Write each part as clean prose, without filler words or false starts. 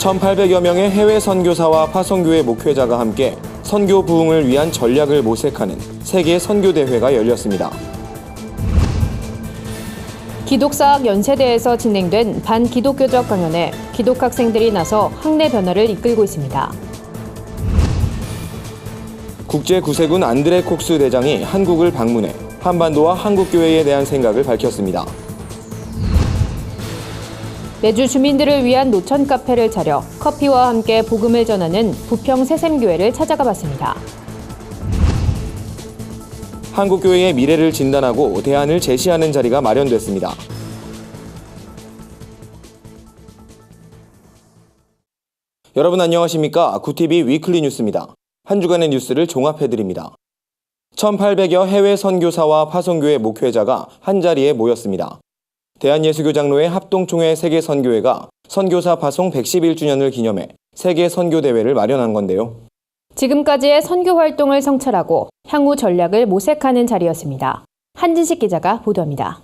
1,800여 명의 해외 선교사와 파송교회 목회자가 함께 선교 부흥을 위한 전략을 모색하는 세계 선교대회가 열렸습니다. 기독사학 연세대에서 진행된 반기독교적 강연에 기독학생들이 나서 학내 변화를 이끌고 있습니다. 국제구세군 안드레 콕스 대장이 한국을 방문해 한반도와 한국교회에 대한 생각을 밝혔습니다. 매주 주민들을 위한 노천 카페를 차려 커피와 함께 복음을 전하는 부평 새샘교회를 찾아가 봤습니다. 한국교회의 미래를 진단하고 대안을 제시하는 자리가 마련됐습니다. 여러분 안녕하십니까? 구TV 위클리 뉴스입니다. 한 주간의 뉴스를 종합해드립니다. 1,800여 해외 선교사와 파송교회 목회자가 한자리에 모였습니다. 대한예수교장로회 합동총회 세계선교회가 선교사 파송 111주년을 기념해 세계선교대회를 마련한 건데요. 지금까지의 선교 활동을 성찰하고 향후 전략을 모색하는 자리였습니다. 한진식 기자가 보도합니다.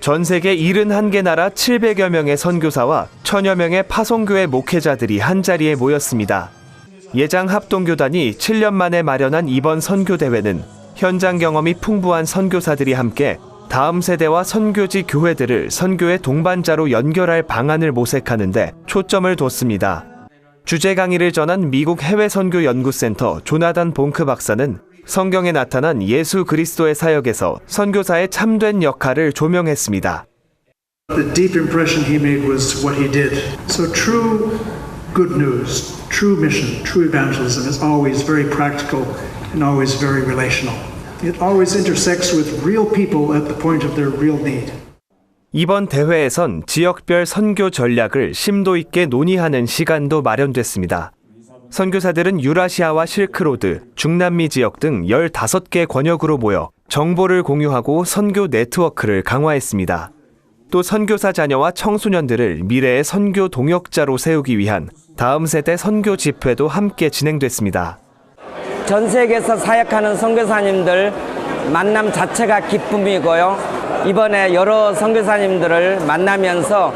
전 세계 71개 나라 700여 명의 선교사와 1000여 명의 파송교회 목회자들이 한자리에 모였습니다. 예장 합동교단이 7년 만에 마련한 이번 선교대회는 현장 경험이 풍부한 선교사들이 함께 다음 세대와 선교지 교회들을 선교의 동반자로 연결할 방안을 모색하는 데 초점을 뒀습니다. 주제 강의를 전한 미국 해외선교연구센터 조나단 봉크 박사는 성경에 나타난 예수 그리스도의 사역에서 선교사의 참된 역할을 조명했습니다. The deep impression he made was what he did. So true good news, true mission, true evangelism is always very practical and always very relational. It always intersects with real people at the point of their real need. 이번 대회에선 지역별 선교 전략을 심도 있게 논의하는 시간도 마련됐습니다. 선교사들은 유라시아와 실크로드, 중남미 지역 등 15개 권역으로 모여 정보를 공유하고 선교 네트워크를 강화했습니다. 또 선교사 자녀와 청소년들을 미래의 선교 동역자로 세우기 위한 다음 세대 선교 집회도 함께 진행됐습니다. 전 세계에서 사역하는 선교사님들 만남 자체가 기쁨이고요. 이번에 여러 선교사님들을 만나면서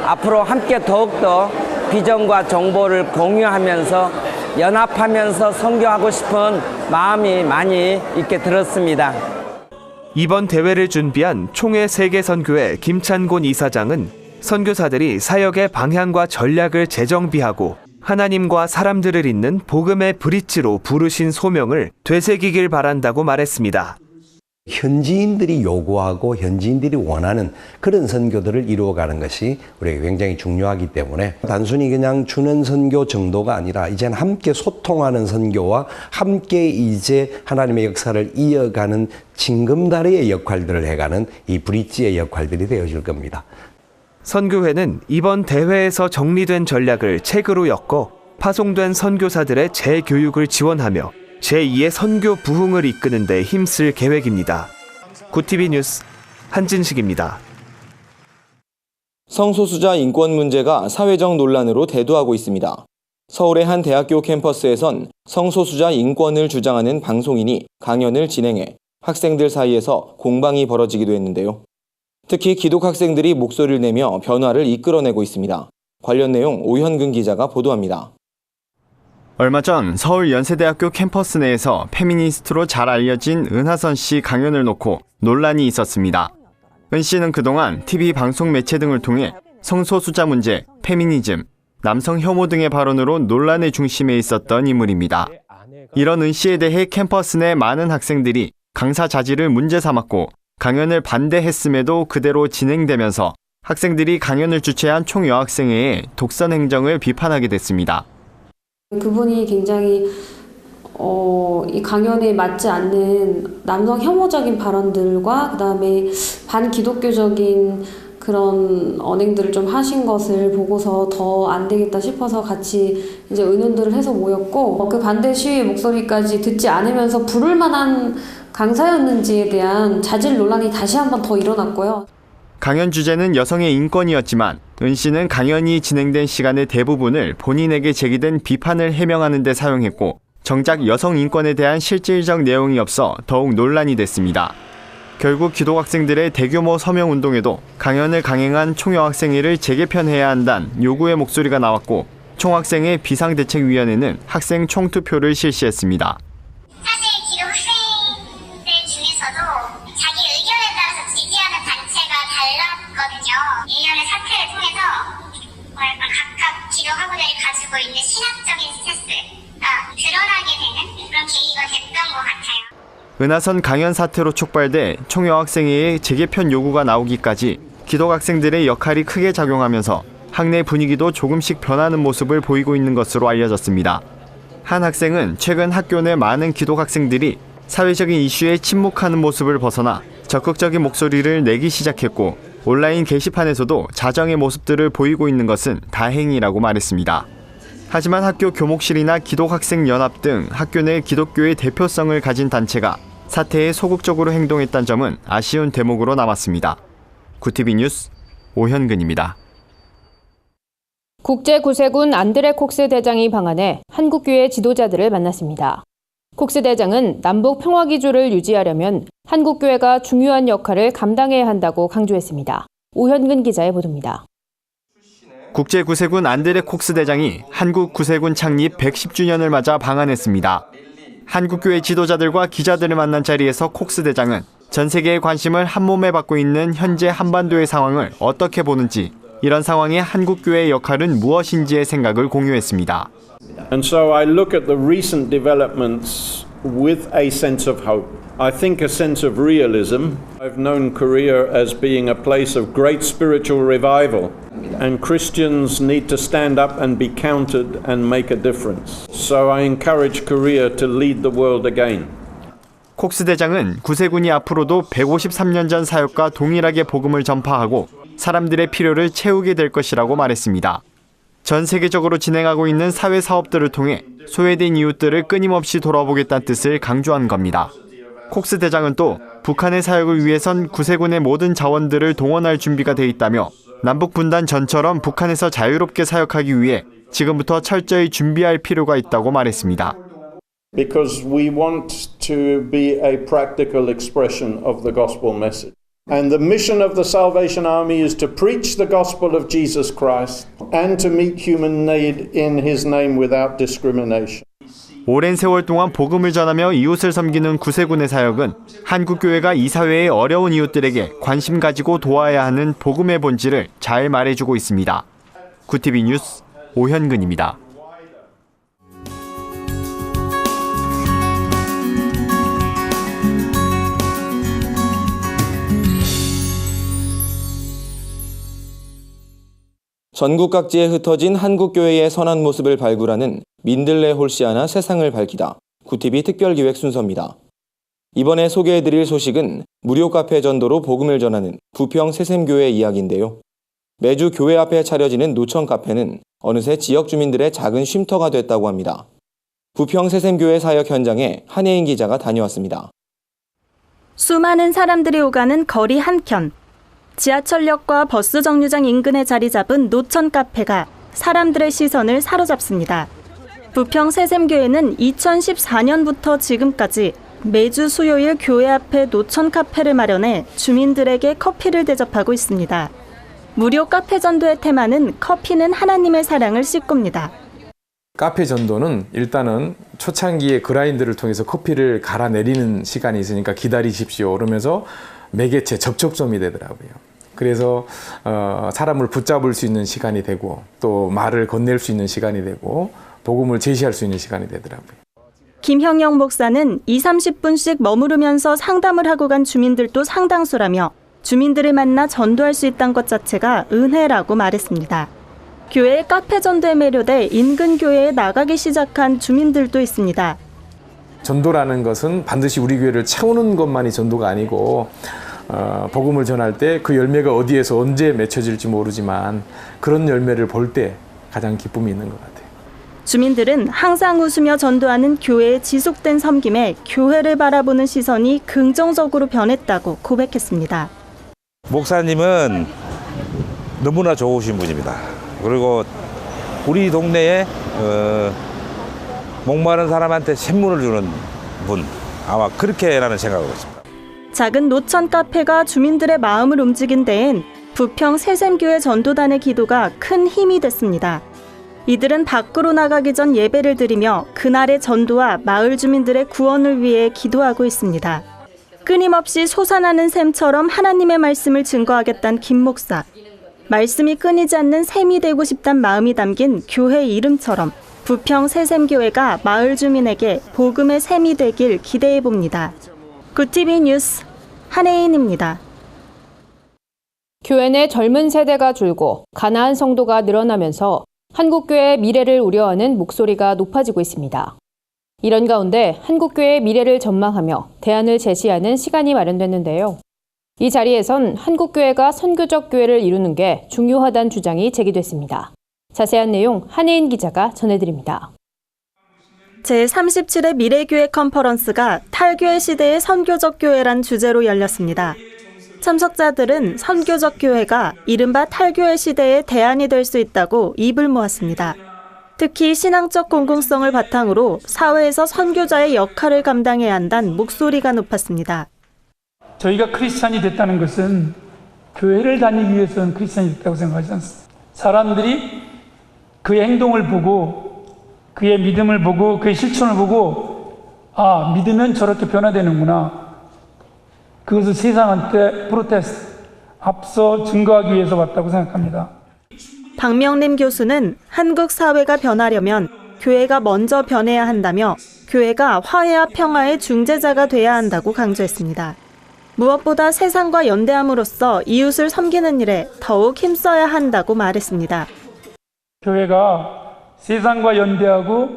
앞으로 함께 더욱더 비전과 정보를 공유하면서 연합하면서 선교하고 싶은 마음이 많이 있게 들었습니다. 이번 대회를 준비한 총회 세계선교회 김찬곤 이사장은 선교사들이 사역의 방향과 전략을 재정비하고 하나님과 사람들을 잇는 복음의 브릿지로 부르신 소명을 되새기길 바란다고 말했습니다. 현지인들이 요구하고 현지인들이 원하는 그런 선교들을 이루어가는 것이 우리에게 굉장히 중요하기 때문에 단순히 그냥 주는 선교 정도가 아니라 이제는 함께 소통하는 선교와 함께 이제 하나님의 역사를 이어가는 징검다리의 역할들을 해가는 이 브릿지의 역할들이 되어질 겁니다. 선교회는 이번 대회에서 정리된 전략을 책으로 엮어 파송된 선교사들의 재교육을 지원하며 제2의 선교 부흥을 이끄는 데 힘쓸 계획입니다. 구TV 뉴스 한진식입니다. 성소수자 인권 문제가 사회적 논란으로 대두하고 있습니다. 서울의 한 대학교 캠퍼스에선 성소수자 인권을 주장하는 방송인이 강연을 진행해 학생들 사이에서 공방이 벌어지기도 했는데요. 특히 기독학생들이 목소리를 내며 변화를 이끌어내고 있습니다. 관련 내용 오현근 기자가 보도합니다. 얼마 전 서울 연세대학교 캠퍼스 내에서 페미니스트로 잘 알려진 은하선 씨 강연을 놓고 논란이 있었습니다. 은 씨는 그동안 TV 방송 매체 등을 통해 성소수자 문제, 페미니즘, 남성 혐오 등의 발언으로 논란의 중심에 있었던 인물입니다. 이런 은 씨에 대해 캠퍼스 내 많은 학생들이 강사 자질을 문제 삼았고 강연을 반대했음에도 그대로 진행되면서 학생들이 강연을 주최한 총여학생회의 독선 행정을 비판하게 됐습니다. 그분이 굉장히 이 강연에 맞지 않는 남성 혐오적인 발언들과 그다음에 반기독교적인 그런 언행들을 좀 하신 것을 보고서 더 안 되겠다 싶어서 같이 이제 의논들을 해서 모였고 그 반대 시위의 목소리까지 듣지 않으면서 부를 만한 강사였는지에 대한 자질 논란이 다시 한번 더 일어났고요. 강연 주제는 여성의 인권이었지만 은 씨는 강연이 진행된 시간의 대부분을 본인에게 제기된 비판을 해명하는 데 사용했고 정작 여성 인권에 대한 실질적 내용이 없어 더욱 논란이 됐습니다. 결국 기독학생들의 대규모 서명 운동에도 강연을 강행한 총여학생회를 재개편해야 한다는 요구의 목소리가 나왔고 총학생회 비상대책위원회는 학생 총투표를 실시했습니다. 사실 기독학생들 중에서도 자기 의견에 따라서 지지하는 단체가 달랐거든요. 일련의 사태를 통해서 각각 기독학우들이 가지고 있는 신학적인 스탠스가 드러나게 되는 그런 계기가 됐던 것 같아요. 은하선 강연 사태로 촉발돼 총여학생회의 재개편 요구가 나오기까지 기독학생들의 역할이 크게 작용하면서 학내 분위기도 조금씩 변하는 모습을 보이고 있는 것으로 알려졌습니다. 한 학생은 최근 학교 내 많은 기독학생들이 사회적인 이슈에 침묵하는 모습을 벗어나 적극적인 목소리를 내기 시작했고 온라인 게시판에서도 자정의 모습들을 보이고 있는 것은 다행이라고 말했습니다. 하지만 학교 교목실이나 기독학생연합 등 학교 내 기독교의 대표성을 가진 단체가 사태에 소극적으로 행동했다는 점은 아쉬운 대목으로 남았습니다. 구티비 뉴스 오현근입니다. 국제구세군 안드레 콕스 대장이 방한해 한국교회 지도자들을 만났습니다. 콕스 대장은 남북 평화기조를 유지하려면 한국교회가 중요한 역할을 감당해야 한다고 강조했습니다. 오현근 기자의 보도입니다. 국제구세군 안드레 콕스 대장이 한국구세군 창립 110주년을 맞아 방한했습니다. 한국교회 지도자들과 기자들을 만난 자리에서 콕스 대장은 전 세계의 관심을 한몸에 받고 있는 현재 한반도의 상황을 어떻게 보는지, 이런 상황에 한국교회의 역할은 무엇인지의 생각을 공유했습니다. And so I look at the recent developments with a sense of hope. I think a sense of realism. I've known Korea as being a place of great spiritual revival, and Christians need to stand up and be counted and make a difference. So I encourage Korea to lead the world again. 콕스 대장은 구세군이 앞으로도 153년 전 사역과 동일하게 복음을 전파하고 사람들의 필요를 채우게 될 것이라고 말했습니다. 전 세계적으로 진행하고 있는 사회 사업들을 통해 소외된 이웃들을 끊임없이 돌아보겠다는 뜻을 강조한 겁니다. 콕스 대장은 또 북한의 사역을 위해선 구세군의 모든 자원들을 동원할 준비가 돼 있다며 남북 분단 전처럼 북한에서 자유롭게 사역하기 위해 지금부터 철저히 준비할 필요가 있다고 말했습니다. Because we want to be a practical expression of the gospel message. And the mission of the Salvation Army is to preach the gospel of Jesus Christ and to meet human need in his name without discrimination. 오랜 세월 동안 복음을 전하며 이웃을 섬기는 구세군의 사역은 한국교회가 이 사회의 어려운 이웃들에게 관심 가지고 도와야 하는 복음의 본질을 잘 말해주고 있습니다. 구티비 뉴스 오현근입니다. 전국 각지에 흩어진 한국교회의 선한 모습을 발굴하는 민들레 홀씨 하나 세상을 밝히다. 구티비 특별기획 순서입니다. 이번에 소개해드릴 소식은 무료 카페 전도로 복음을 전하는 부평 새샘교회 이야기인데요. 매주 교회 앞에 차려지는 노천 카페는 어느새 지역 주민들의 작은 쉼터가 됐다고 합니다. 부평 새샘교회 사역 현장에 한혜인 기자가 다녀왔습니다. 수많은 사람들이 오가는 거리 한켠. 지하철역과 버스 정류장 인근에 자리 잡은 노천 카페가 사람들의 시선을 사로잡습니다. 부평 새샘교회는 2014년부터 지금까지 매주 수요일 교회 앞에 노천 카페를 마련해 주민들에게 커피를 대접하고 있습니다. 무료 카페 전도의 테마는 커피는 하나님의 사랑을 씻고입니다. 카페 전도는 일단은 초창기에 그라인더를 통해서 커피를 갈아 내리는 시간이 있으니까 기다리십시오. 그러면서 매개체 접촉점이 되더라고요. 그래서 사람을 붙잡을 수 있는 시간이 되고 또 말을 건넬 수 있는 시간이 되고 복음을 제시할 수 있는 시간이 되더라고요. 김형영 목사는 20-30분씩 머무르면서 상담을 하고 간 주민들도 상당수라며 주민들을 만나 전도할 수 있다는 것 자체가 은혜라고 말했습니다. 교회의 카페 전도에 매료돼 인근 교회에 나가기 시작한 주민들도 있습니다. 전도라는 것은 반드시 우리 교회를 채우는 것만이 전도가 아니고 복음을 전할 때 그 열매가 어디에서 언제 맺혀질지 모르지만 그런 열매를 볼 때 가장 기쁨이 있는 것 같아요. 주민들은 항상 웃으며 전도하는 교회의 지속된 섬김에 교회를 바라보는 시선이 긍정적으로 변했다고 고백했습니다. 목사님은 너무나 좋으신 분입니다. 그리고 우리 동네에 목마른 사람한테 샘물을 주는 분, 아마 그렇게라는 생각을 했습니다. 작은 노천 카페가 주민들의 마음을 움직인 데엔 부평 새샘교회 전도단의 기도가 큰 힘이 됐습니다. 이들은 밖으로 나가기 전 예배를 드리며 그날의 전도와 마을 주민들의 구원을 위해 기도하고 있습니다. 끊임없이 솟아나는 샘처럼 하나님의 말씀을 증거하겠다는 김 목사. 말씀이 끊이지 않는 샘이 되고 싶단 마음이 담긴 교회 이름처럼 부평 새샘교회가 마을 주민에게 복음의 샘이 되길 기대해 봅니다. 굿TV 뉴스 한혜인입니다. 교회 내 젊은 세대가 줄고 가난한 성도가 늘어나면서 한국교회의 미래를 우려하는 목소리가 높아지고 있습니다. 이런 가운데 한국교회의 미래를 전망하며 대안을 제시하는 시간이 마련됐는데요. 이 자리에선 한국교회가 선교적 교회를 이루는 게 중요하다는 주장이 제기됐습니다. 자세한 내용 한혜인 기자가 전해드립니다. 제37회 미래교회 컨퍼런스가 탈교회 시대의 선교적 교회란 주제로 열렸습니다. 참석자들은 선교적 교회가 이른바 탈교회 시대의 대안이 될 수 있다고 입을 모았습니다. 특히 신앙적 공공성을 바탕으로 사회에서 선교자의 역할을 감당해야 한다는 목소리가 높았습니다. 저희가 크리스찬이 됐다는 것은 교회를 다니기 위해서는 크리스찬이 됐다고 생각하지 않습니다. 사람들이 그의 행동을 보고 그의 믿음을 보고 그의 실천을 보고 아, 믿으면 저렇게 변화되는구나. 그것을 세상한테 앞서 증거하기 위해서 왔다고 생각합니다. 박명림 교수는 한국 사회가 변하려면 교회가 먼저 변해야 한다며 교회가 화해와 평화의 중재자가 돼야 한다고 강조했습니다. 무엇보다 세상과 연대함으로써 이웃을 섬기는 일에 더욱 힘써야 한다고 말했습니다. 교회가 세상과 연대하고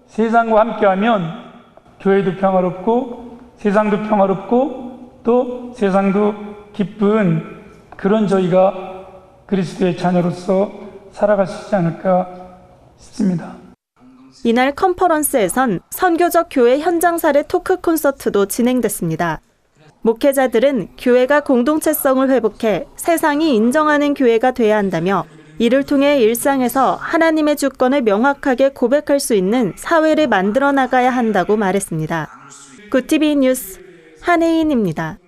세상과 함께하면 교회도 평화롭고 세상도 평화롭고 또 세상도 기쁜 그런 저희가 그리스도의 자녀로서 살아갈 수 있지 않을까 싶습니다. 이날 컨퍼런스에선 선교적 교회 현장 사례 토크 콘서트도 진행됐습니다. 목회자들은 교회가 공동체성을 회복해 세상이 인정하는 교회가 돼야 한다며 이를 통해 일상에서 하나님의 주권을 명확하게 고백할 수 있는 사회를 만들어 나가야 한다고 말했습니다. 굿TV 뉴스 한혜인입니다.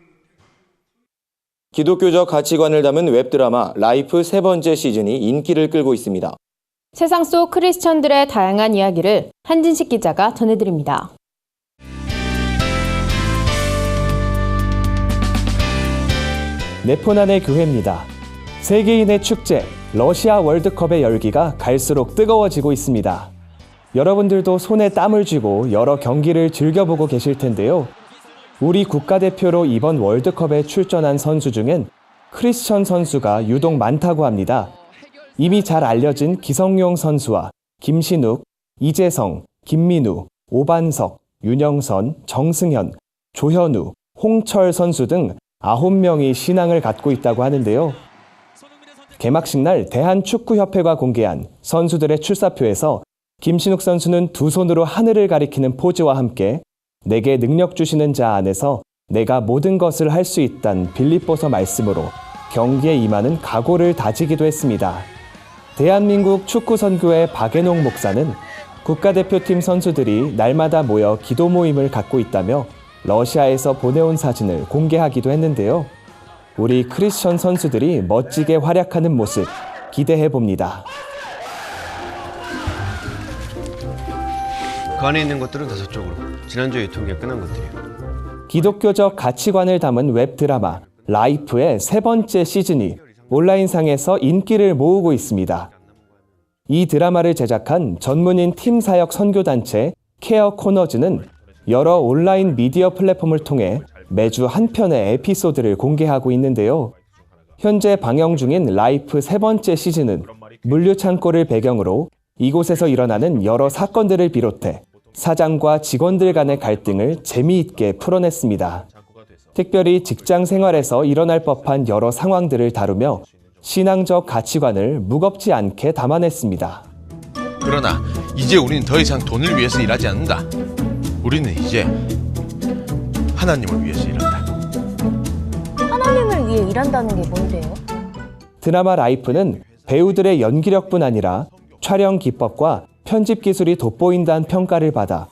기독교적 가치관을 담은 웹드라마 라이프 세 번째 시즌이 인기를 끌고 있습니다. 세상 속 크리스천들의 다양한 이야기를 한진식 기자가 전해드립니다. 네포난의 교회입니다. 세계인의 축제 러시아 월드컵의 열기가 갈수록 뜨거워지고 있습니다. 여러분들도 손에 땀을 쥐고 여러 경기를 즐겨보고 계실 텐데요. 우리 국가대표로 이번 월드컵에 출전한 선수 중엔 크리스천 선수가 유독 많다고 합니다. 이미 잘 알려진 기성용 선수와 김신욱, 이재성, 김민우, 오반석, 윤영선, 정승현, 조현우, 홍철 선수 등 9명이 신앙을 갖고 있다고 하는데요. 개막식 날 대한축구협회가 공개한 선수들의 출사표에서 김신욱 선수는 두 손으로 하늘을 가리키는 포즈와 함께 내게 능력 주시는 자 안에서 내가 모든 것을 할 수 있단 빌립보서 말씀으로 경기에 임하는 각오를 다지기도 했습니다. 대한민국 축구선교회 박애농 목사는 국가대표팀 선수들이 날마다 모여 기도 모임을 갖고 있다며 러시아에서 보내온 사진을 공개하기도 했는데요. 우리 크리스천 선수들이 멋지게 활약하는 모습 기대해 봅니다. 그 안에 있는 것들은 다 저쪽으로. 지난주에 유통기한 끝난 것들이에요. 기독교적 가치관을 담은 웹드라마 라이프의 세 번째 시즌이 온라인상에서 인기를 모으고 있습니다. 이 드라마를 제작한 전문인 팀 사역 선교단체 케어 코너즈는 여러 온라인 미디어 플랫폼을 통해 매주 한 편의 에피소드를 공개하고 있는데요. 현재 방영 중인 라이프 세 번째 시즌은 물류창고를 배경으로 이곳에서 일어나는 여러 사건들을 비롯해 사장과 직원들 간의 갈등을 재미있게 풀어냈습니다. 특별히 직장 생활에서 일어날 법한 여러 상황들을 다루며 신앙적 가치관을 무겁지 않게 담아냈습니다. 그러나 이제 우리는 더 이상 돈을 위해서 일하지 않는다. 우리는 이제 하나님을 위해서 일한다. 하나님을 위해 일한다는 게 뭔데요? 드라마 라이프는 배우들의 연기력뿐 아니라 촬영 기법과 편집 기술이 돋보인다는 평가를 받아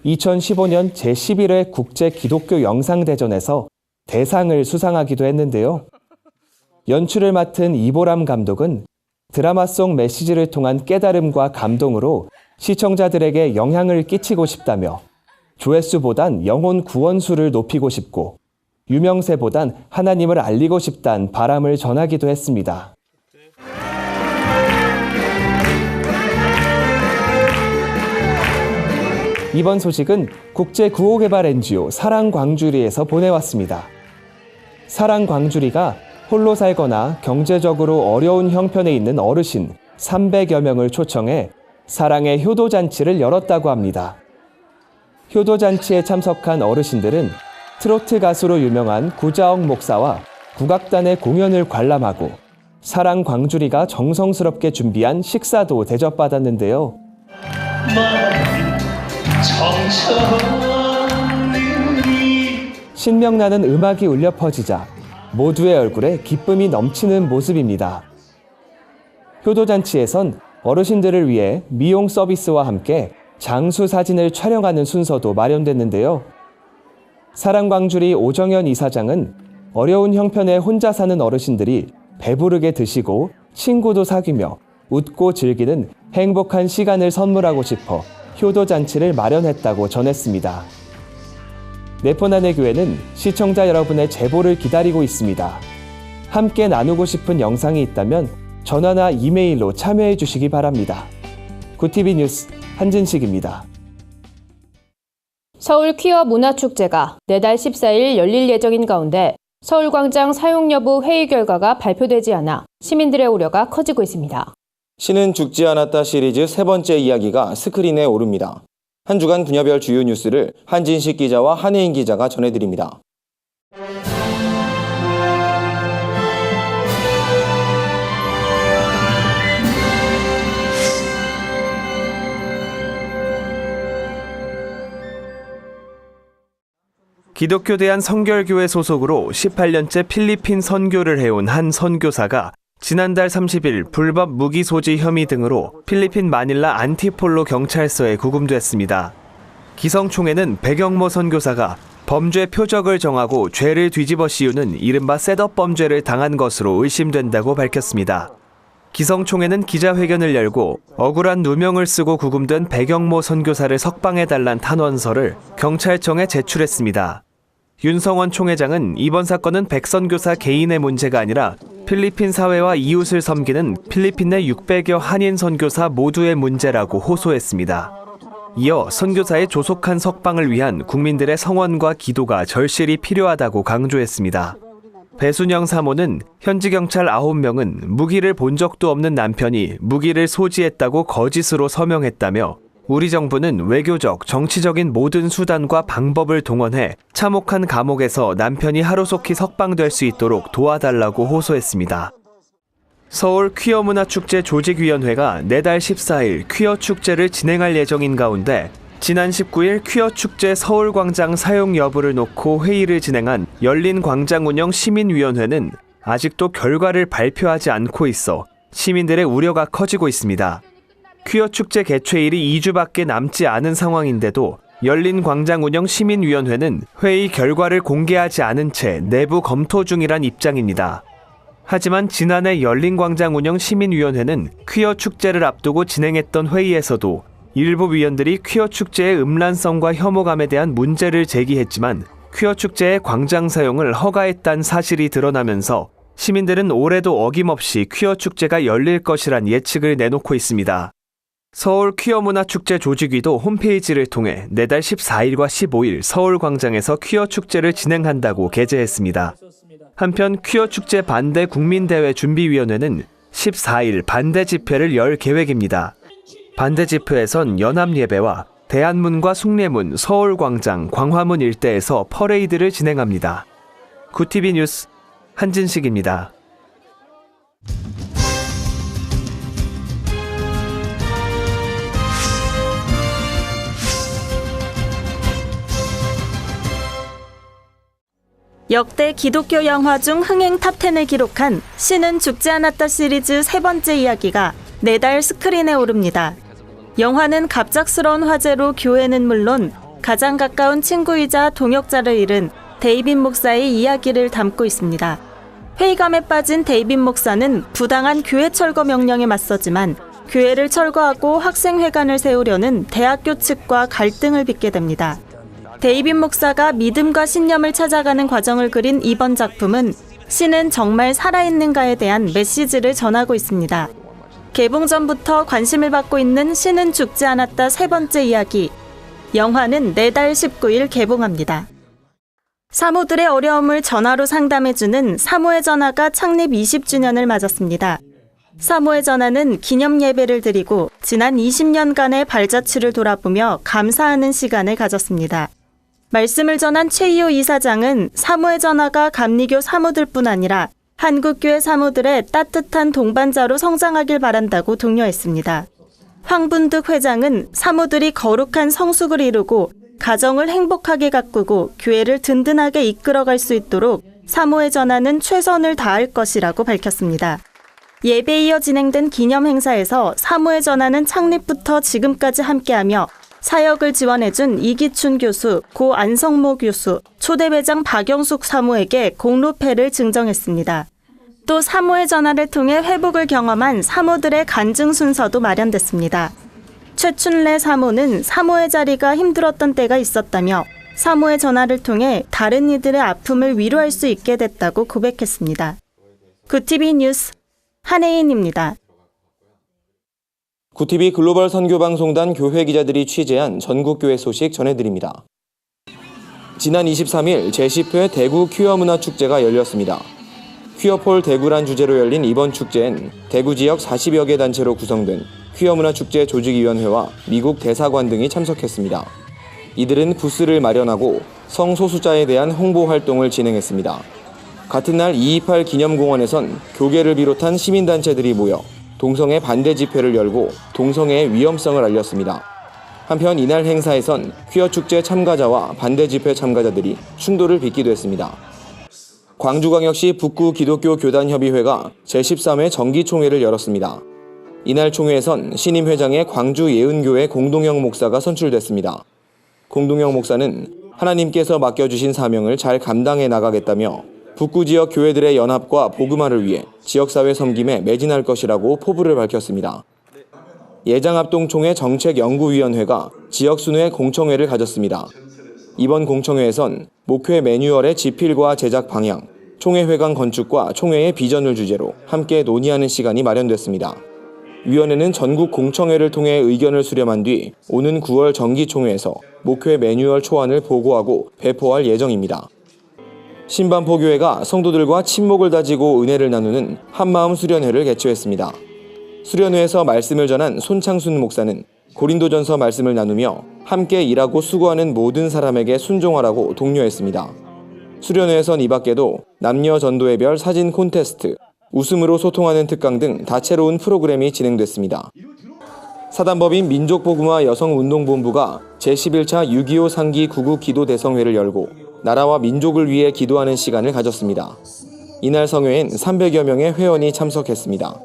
2015년 제11회 국제 기독교 영상대전에서 대상을 수상하기도 했는데요. 연출을 맡은 이보람 감독은 드라마 속 메시지를 통한 깨달음과 감동으로 시청자들에게 영향을 끼치고 싶다며 조회수보단 영혼 구원수를 높이고 싶고 유명세보단 하나님을 알리고 싶다는 바람을 전하기도 했습니다. 이번 소식은 국제구호개발 NGO 사랑광주리에서 보내왔습니다. 사랑광주리가 홀로 살거나 경제적으로 어려운 형편에 있는 어르신 300여 명을 초청해 사랑의 효도잔치를 열었다고 합니다. 효도잔치에 참석한 어르신들은 트로트 가수로 유명한 구자옥 목사와 국악단의 공연을 관람하고 사랑광주리가 정성스럽게 준비한 식사도 대접받았는데요. 신명나는 음악이 울려 퍼지자 모두의 얼굴에 기쁨이 넘치는 모습입니다. 효도잔치에선 어르신들을 위해 미용 서비스와 함께 장수 사진을 촬영하는 순서도 마련됐는데요. 사랑광주리 오정현 이사장은 어려운 형편에 혼자 사는 어르신들이 배부르게 드시고 친구도 사귀며 웃고 즐기는 행복한 시간을 선물하고 싶어 효도잔치를 마련했다고 전했습니다. 내포난의 교회는 시청자 여러분의 제보를 기다리고 있습니다. 함께 나누고 싶은 영상이 있다면 전화나 이메일로 참여해 주시기 바랍니다. 구TV 뉴스 한진식입니다. 서울 퀴어 문화축제가 내달 14일 열릴 예정인 가운데 서울광장 사용 여부 회의 결과가 발표되지 않아 시민들의 우려가 커지고 있습니다. 신은 죽지 않았다 시리즈 세 번째 이야기가 스크린에 오릅니다. 한 주간 분야별 주요 뉴스를 한진식 기자와 한혜인 기자가 전해드립니다. 기독교 대한성결교회 소속으로 18년째 필리핀 선교를 해온 한 선교사가 지난달 30일 불법 무기 소지 혐의 등으로 필리핀 마닐라 안티폴로 경찰서에 구금됐습니다. 기성총회는 백영모 선교사가 범죄 표적을 정하고 죄를 뒤집어 씌우는 이른바 셋업 범죄를 당한 것으로 의심된다고 밝혔습니다. 기성총회는 기자회견을 열고 억울한 누명을 쓰고 구금된 백영모 선교사를 석방해달란 탄원서를 경찰청에 제출했습니다. 윤성원 총회장은 이번 사건은 백 선교사 개인의 문제가 아니라 필리핀 사회와 이웃을 섬기는 필리핀 내 600여 한인 선교사 모두의 문제라고 호소했습니다. 이어 선교사의 조속한 석방을 위한 국민들의 성원과 기도가 절실히 필요하다고 강조했습니다. 배순영 사모는 현지 경찰 9명은 무기를 본 적도 없는 남편이 무기를 소지했다고 거짓으로 서명했다며 우리 정부는 외교적, 정치적인 모든 수단과 방법을 동원해 참혹한 감옥에서 남편이 하루속히 석방될 수 있도록 도와달라고 호소했습니다. 서울 퀴어 문화축제 조직위원회가 내달 14일 퀴어 축제를 진행할 예정인 가운데 지난 19일 퀴어 축제 서울광장 사용 여부를 놓고 회의를 진행한 열린 광장 운영 시민위원회는 아직도 결과를 발표하지 않고 있어 시민들의 우려가 커지고 있습니다. 퀴어 축제 개최일이 2주밖에 남지 않은 상황인데도 열린 광장 운영 시민위원회는 회의 결과를 공개하지 않은 채 내부 검토 중이란 입장입니다. 하지만 지난해 열린 광장 운영 시민위원회는 퀴어 축제를 앞두고 진행했던 회의에서도 일부 위원들이 퀴어 축제의 음란성과 혐오감에 대한 문제를 제기했지만 퀴어 축제의 광장 사용을 허가했다는 사실이 드러나면서 시민들은 올해도 어김없이 퀴어 축제가 열릴 것이란 예측을 내놓고 있습니다. 서울 퀴어 문화축제 조직위도 홈페이지를 통해 내달 14일과 15일 서울광장에서 퀴어 축제를 진행한다고 게재했습니다. 한편 퀴어 축제 반대 국민대회 준비위원회는 14일 반대 집회를 열 계획입니다. 반대 집회에선 연합예배와 대한문과 숭례문, 서울광장, 광화문 일대에서 퍼레이드를 진행합니다. 구TV 뉴스 한진식입니다. 역대 기독교 영화 중 흥행 탑10을 기록한 신은 죽지 않았다 시리즈 세 번째 이야기가 내달 스크린에 오릅니다. 영화는 갑작스러운 화재로 교회는 물론 가장 가까운 친구이자 동역자를 잃은 데이빗 목사의 이야기를 담고 있습니다. 회의감에 빠진 데이빗 목사는 부당한 교회 철거 명령에 맞서지만 교회를 철거하고 학생회관을 세우려는 대학교 측과 갈등을 빚게 됩니다. 데이빗 목사가 믿음과 신념을 찾아가는 과정을 그린 이번 작품은 신은 정말 살아있는가에 대한 메시지를 전하고 있습니다. 개봉 전부터 관심을 받고 있는 신은 죽지 않았다 세 번째 이야기. 영화는 내달 19일 개봉합니다. 사모들의 어려움을 전화로 상담해주는 사모의 전화가 창립 20주년을 맞았습니다. 사모의 전화는 기념 예배를 드리고 지난 20년간의 발자취를 돌아보며 감사하는 시간을 가졌습니다. 말씀을 전한 최이호 이사장은 사모의 전화가 감리교 사모들뿐 아니라 한국교회 사모들의 따뜻한 동반자로 성장하길 바란다고 독려했습니다. 황분득 회장은 사모들이 거룩한 성숙을 이루고 가정을 행복하게 가꾸고 교회를 든든하게 이끌어갈 수 있도록 사모의 전화는 최선을 다할 것이라고 밝혔습니다. 예배에 이어 진행된 기념 행사에서 사모의 전화는 창립부터 지금까지 함께하며 사역을 지원해준 이기춘 교수, 고 안성모 교수, 초대회장 박영숙 사모에게 공로패를 증정했습니다. 또 사모의 전화를 통해 회복을 경험한 사모들의 간증 순서도 마련됐습니다. 최춘래 사모는 사모의 자리가 힘들었던 때가 있었다며 사모의 전화를 통해 다른 이들의 아픔을 위로할 수 있게 됐다고 고백했습니다. 구TV 뉴스 한혜인입니다. 구TV 글로벌 선교방송단 교회 기자들이 취재한 전국교회 소식 전해드립니다. 지난 23일 제10회 대구 퀴어문화축제가 열렸습니다. 퀴어폴 대구란 주제로 열린 이번 축제엔 대구 지역 40여 개 단체로 구성된 퀴어문화축제 조직위원회와 미국 대사관 등이 참석했습니다. 이들은 부스를 마련하고 성소수자에 대한 홍보 활동을 진행했습니다. 같은 날 228 기념공원에선 교계를 비롯한 시민단체들이 모여 동성애 반대 집회를 열고 동성애의 위험성을 알렸습니다. 한편 이날 행사에선 퀴어축제 참가자와 반대 집회 참가자들이 충돌을 빚기도 했습니다. 광주광역시 북구 기독교 교단협의회가 제13회 정기총회를 열었습니다. 이날 총회에선 신임 회장의 광주 예은교회 공동영 목사가 선출됐습니다. 공동영 목사는 하나님께서 맡겨주신 사명을 잘 감당해 나가겠다며 북구 지역 교회들의 연합과 복음화를 위해 지역사회 섬김에 매진할 것이라고 포부를 밝혔습니다. 예장합동총회 정책연구위원회가 지역순회 공청회를 가졌습니다. 이번 공청회에선 목회 매뉴얼의 지필과 제작 방향, 총회 회관 건축과 총회의 비전을 주제로 함께 논의하는 시간이 마련됐습니다. 위원회는 전국 공청회를 통해 의견을 수렴한 뒤 오는 9월 정기총회에서 목회 매뉴얼 초안을 보고하고 배포할 예정입니다. 신반포교회가 성도들과 친목을 다지고 은혜를 나누는 한마음 수련회를 개최했습니다. 수련회에서 말씀을 전한 손창순 목사는 고린도전서 말씀을 나누며 함께 일하고 수고하는 모든 사람에게 순종하라고 독려했습니다. 수련회에선 이 밖에도 남녀 전도의 별 사진 콘테스트, 웃음으로 소통하는 특강 등 다채로운 프로그램이 진행됐습니다. 사단법인 민족복음화 여성운동본부가 제11차 6.25 상기 구국 기도 대성회를 열고 나라와 민족을 위해 기도하는 시간을 가졌습니다. 이날 성회엔 300여 명의 회원이 참석했습니다.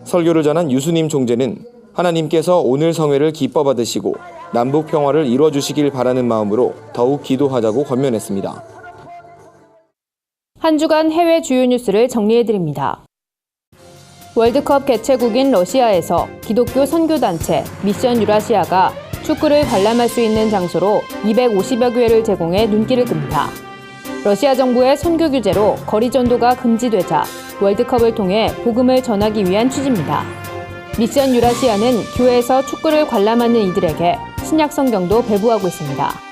설교를 전한 유수님 총재는 하나님께서 오늘 성회를 기뻐 받으시고 남북 평화를 이루어주시길 바라는 마음으로 더욱 기도하자고 권면했습니다. 한 주간 해외 주요 뉴스를 정리해드립니다. 월드컵 개최국인 러시아에서 기독교 선교단체 미션 유라시아가 축구를 관람할 수 있는 장소로 250여 교회를 제공해 눈길을 끕니다. 러시아 정부의 선교 규제로 거리 전도가 금지되자 월드컵을 통해 복음을 전하기 위한 취지입니다. 미션 유라시아는 교회에서 축구를 관람하는 이들에게 신약 성경도 배부하고 있습니다.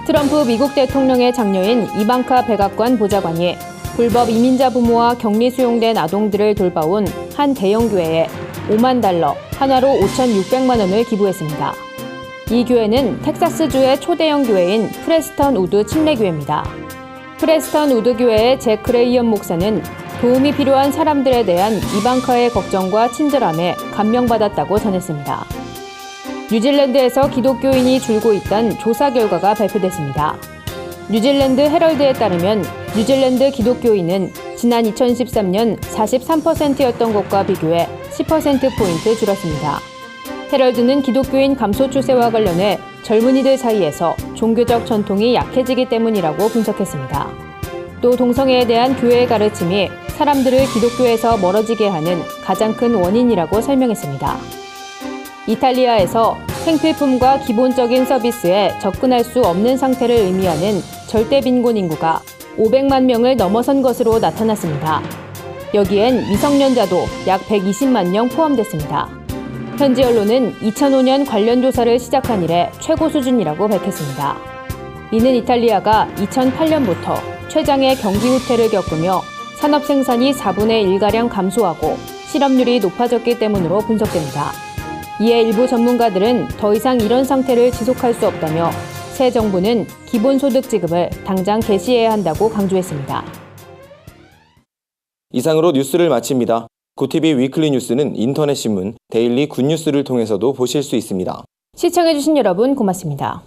트럼프 미국 대통령의 장녀인 이방카 백악관 보좌관이 불법 이민자 부모와 격리 수용된 아동들을 돌봐온 한 대형 교회에 $50,000, 한화로 5,600만 원을 기부했습니다. 이 교회는 텍사스주의 초대형 교회인 프레스턴 우드 침례교회입니다. 프레스턴 우드 교회의 잭 그레이엄 목사는 도움이 필요한 사람들에 대한 이방카의 걱정과 친절함에 감명받았다고 전했습니다. 뉴질랜드에서 기독교인이 줄고 있다는 조사 결과가 발표됐습니다. 뉴질랜드 헤럴드에 따르면 뉴질랜드 기독교인은 지난 2013년 43%였던 것과 비교해 10%포인트 줄었습니다. 헤럴드는 기독교인 감소 추세와 관련해 젊은이들 사이에서 종교적 전통이 약해지기 때문이라고 분석했습니다. 또 동성애에 대한 교회의 가르침이 사람들을 기독교에서 멀어지게 하는 가장 큰 원인이라고 설명했습니다. 이탈리아에서 생필품과 기본적인 서비스에 접근할 수 없는 상태를 의미하는 절대 빈곤 인구가 500만 명을 넘어선 것으로 나타났습니다. 여기엔 미성년자도 약 120만 명 포함됐습니다. 현지 언론은 2005년 관련 조사를 시작한 이래 최고 수준이라고 밝혔습니다. 이는 이탈리아가 2008년부터 최장의 경기 후퇴를 겪으며 산업 생산이 4분의 1가량 감소하고 실업률이 높아졌기 때문으로 분석됩니다. 이에 일부 전문가들은 더 이상 이런 상태를 지속할 수 없다며 새 정부는 기본소득 지급을 당장 개시해야 한다고 강조했습니다. 이상으로 뉴스를 마칩니다. 고티비 위클리 뉴스는 인터넷 신문 데일리 굿뉴스를 통해서도 보실 수 있습니다. 시청해주신 여러분 고맙습니다.